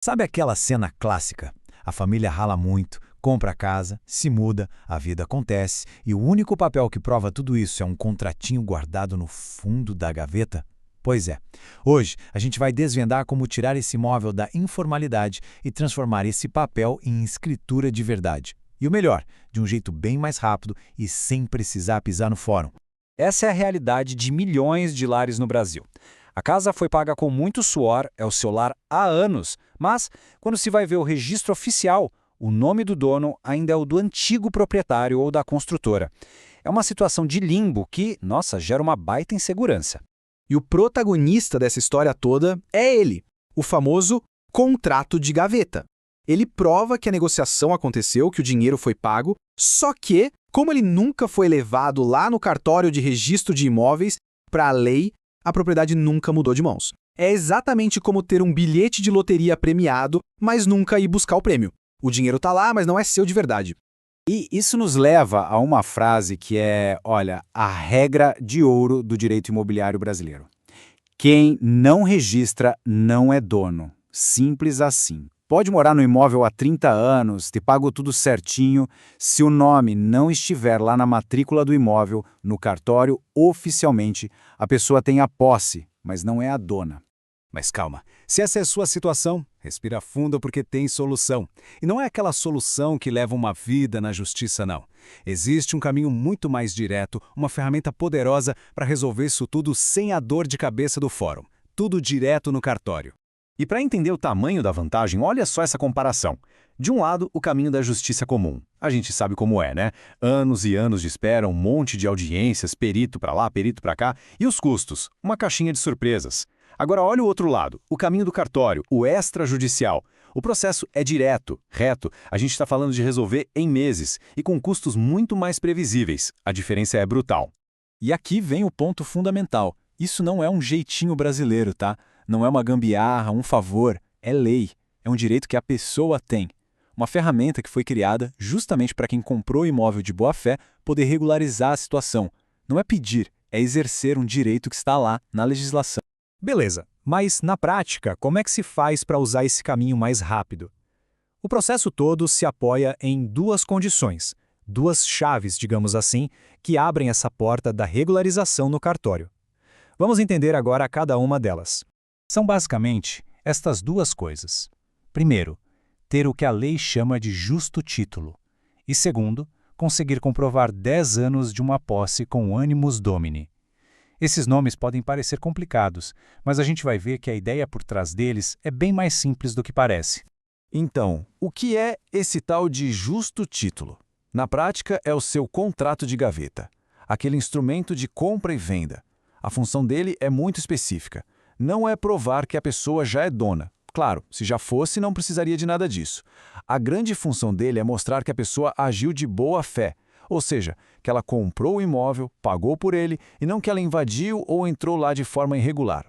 Sabe aquela cena clássica? A família rala muito, compra a casa, se muda, a vida acontece e o único papel que prova tudo isso é um contratinho guardado no fundo da gaveta? Pois é, hoje a gente vai desvendar como tirar esse imóvel da informalidade e transformar esse papel em escritura de verdade. E o melhor, de um jeito bem mais rápido e sem precisar pisar no fórum. Essa é a realidade de milhões de lares no Brasil. A casa foi paga com muito suor, é o seu lar há anos, mas, quando se vai ver o registro oficial, o nome do dono ainda é o do antigo proprietário ou da construtora. É uma situação de limbo que, nossa, gera uma baita insegurança. E o protagonista dessa história toda é ele, o famoso contrato de gaveta. Ele prova que a negociação aconteceu, que o dinheiro foi pago, só que, como ele nunca foi levado lá no cartório de registro de imóveis, para a lei, a propriedade nunca mudou de mãos. É exatamente como ter um bilhete de loteria premiado, mas nunca ir buscar o prêmio. O dinheiro está lá, mas não é seu de verdade. E isso nos leva a uma frase que é, olha, a regra de ouro do direito imobiliário brasileiro. Quem não registra não é dono. Simples assim. Pode morar no imóvel há 30 anos, ter pago tudo certinho, se o nome não estiver lá na matrícula do imóvel, no cartório, oficialmente, a pessoa tem a posse, mas não é a dona. Mas calma, se essa é a sua situação, respira fundo porque tem solução. E não é aquela solução que leva uma vida na justiça, não. Existe um caminho muito mais direto, uma ferramenta poderosa para resolver isso tudo sem a dor de cabeça do fórum. Tudo direto no cartório. E para entender o tamanho da vantagem, olha só essa comparação. De um lado, o caminho da justiça comum. A gente sabe como é, né? Anos e anos de espera, um monte de audiências, perito para lá, perito para cá. E os custos? Uma caixinha de surpresas. Agora olha o outro lado, o caminho do cartório, o extrajudicial. O processo é direto, reto, a gente está falando de resolver em meses e com custos muito mais previsíveis. A diferença é brutal. E aqui vem o ponto fundamental. Isso não é um jeitinho brasileiro, tá? Não é uma gambiarra, um favor, é lei. É um direito que a pessoa tem. Uma ferramenta que foi criada justamente para quem comprou o imóvel de boa-fé poder regularizar a situação. Não é pedir, é exercer um direito que está lá na legislação. Beleza, mas na prática, como é que se faz para usar esse caminho mais rápido? O processo todo se apoia em duas condições, duas chaves, digamos assim, que abrem essa porta da regularização no cartório. Vamos entender agora cada uma delas. São basicamente estas duas coisas. Primeiro, ter o que a lei chama de justo título. E segundo, conseguir comprovar 10 anos de uma posse com animus domini. Esses nomes podem parecer complicados, mas a gente vai ver que a ideia por trás deles é bem mais simples do que parece. Então, o que é esse tal de justo título? Na prática, é o seu contrato de gaveta, aquele instrumento de compra e venda. A função dele é muito específica. Não é provar que a pessoa já é dona. Claro, se já fosse, não precisaria de nada disso. A grande função dele é mostrar que a pessoa agiu de boa fé, ou seja, que ela comprou o imóvel, pagou por ele e não que ela invadiu ou entrou lá de forma irregular.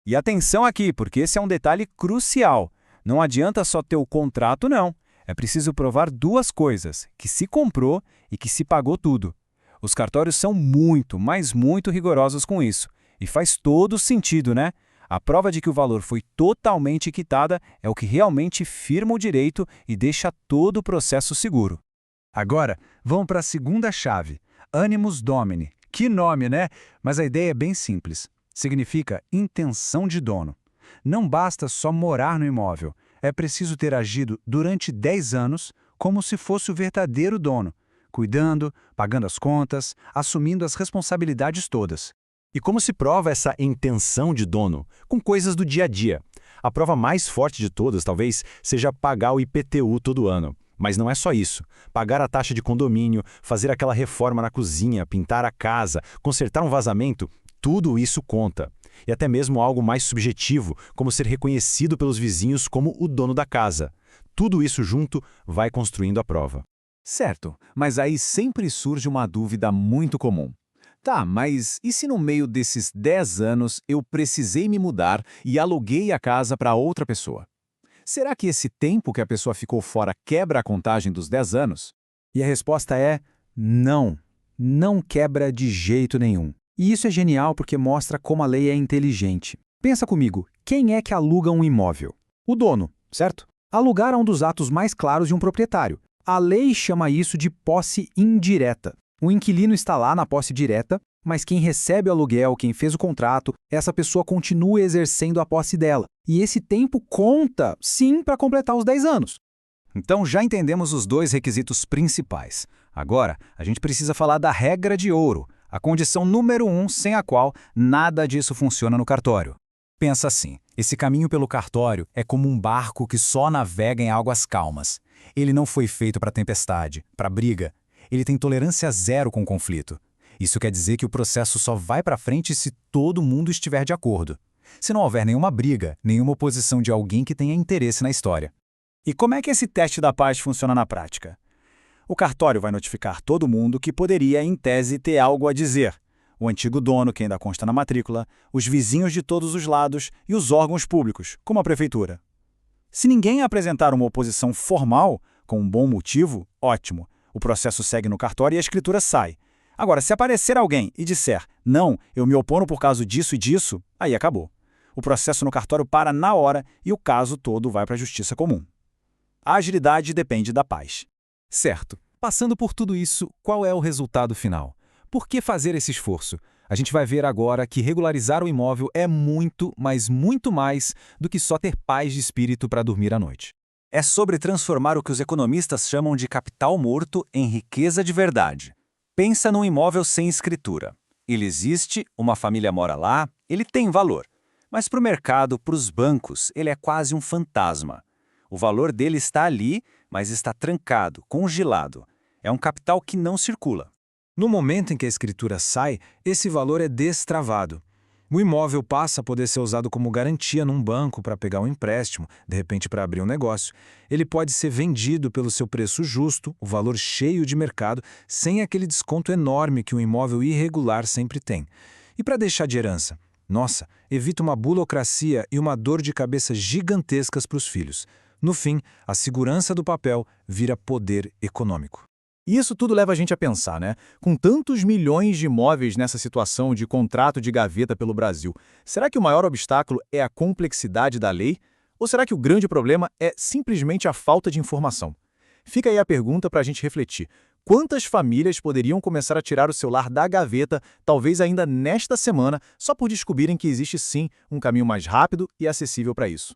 E atenção aqui, porque esse é um detalhe crucial. Não adianta só ter o contrato, não. É preciso provar duas coisas, que se comprou e que se pagou tudo. Os cartórios são muito, mas muito rigorosos com isso. E faz todo sentido, né? A prova de que o valor foi totalmente quitada é o que realmente firma o direito e deixa todo o processo seguro. Agora, vamos para a segunda chave, animus domini. Que nome, né? Mas a ideia é bem simples. Significa intenção de dono. Não basta só morar no imóvel. É preciso ter agido durante 10 anos como se fosse o verdadeiro dono, cuidando, pagando as contas, assumindo as responsabilidades todas. E como se prova essa intenção de dono? Com coisas do dia a dia. A prova mais forte de todas, talvez, seja pagar o IPTU todo ano. Mas não é só isso. Pagar a taxa de condomínio, fazer aquela reforma na cozinha, pintar a casa, consertar um vazamento, tudo isso conta. E até mesmo algo mais subjetivo, como ser reconhecido pelos vizinhos como o dono da casa. Tudo isso junto vai construindo a prova. Certo, mas aí sempre surge uma dúvida muito comum. Tá, mas e se no meio desses 10 anos eu precisei me mudar e aluguei a casa para outra pessoa? Será que esse tempo que a pessoa ficou fora quebra a contagem dos 10 anos? E a resposta é não. Não quebra de jeito nenhum. E isso é genial porque mostra como a lei é inteligente. Pensa comigo, quem é que aluga um imóvel? O dono. certo? Alugar é um dos atos mais claros de um proprietário. A lei chama isso de posse indireta. O inquilino está lá na posse direta, mas quem recebe o aluguel, quem fez o contrato, essa pessoa continua exercendo a posse dela. E esse tempo conta, sim, para completar os 10 anos. Então já entendemos os dois requisitos principais. Agora, a gente precisa falar da regra de ouro, a condição número 1 sem a qual nada disso funciona no cartório. Pensa assim, esse caminho pelo cartório é como um barco que só navega em águas calmas. Ele não foi feito para tempestade, para briga. Ele tem tolerância zero com conflito. Isso quer dizer que o processo só vai para frente se todo mundo estiver de acordo. Se não houver nenhuma briga, nenhuma oposição de alguém que tenha interesse na história. E como é que esse teste da paz funciona na prática? O cartório vai notificar todo mundo que poderia, em tese, ter algo a dizer. O antigo dono, que ainda consta na matrícula, os vizinhos de todos os lados e os órgãos públicos, como a prefeitura. Se ninguém apresentar uma oposição formal, com um bom motivo, ótimo. O processo segue no cartório e a escritura sai. Agora, se aparecer alguém e disser, não, eu me opono por causa disso e disso, aí acabou. O processo no cartório para na hora e o caso todo vai para a justiça comum. A agilidade depende da paz. Certo. Passando por tudo isso, qual é o resultado final? Por que fazer esse esforço? A gente vai ver agora que regularizar o imóvel é muito, mas muito mais do que só ter paz de espírito para dormir à noite. É sobre transformar o que os economistas chamam de capital morto em riqueza de verdade. Pensa num imóvel sem escritura. Ele existe, uma família mora lá, ele tem valor. Mas para o mercado, para os bancos, ele é quase um fantasma. O valor dele está ali, mas está trancado, congelado. É um capital que não circula. No momento em que a escritura sai, esse valor é destravado. O imóvel passa a poder ser usado como garantia num banco para pegar um empréstimo, de repente para abrir um negócio. Ele pode ser vendido pelo seu preço justo, o valor cheio de mercado, sem aquele desconto enorme que um imóvel irregular sempre tem. E para deixar de herança? Nossa, evita uma burocracia e uma dor de cabeça gigantescas para os filhos. No fim, a segurança do papel vira poder econômico. E isso tudo leva a gente a pensar, né? Com tantos milhões de imóveis nessa situação de contrato de gaveta pelo Brasil, será que o maior obstáculo é a complexidade da lei? Ou será que o grande problema é simplesmente a falta de informação? Fica aí a pergunta para a gente refletir. Quantas famílias poderiam começar a tirar o celular da gaveta, talvez ainda nesta semana, só por descobrirem que existe sim um caminho mais rápido e acessível para isso?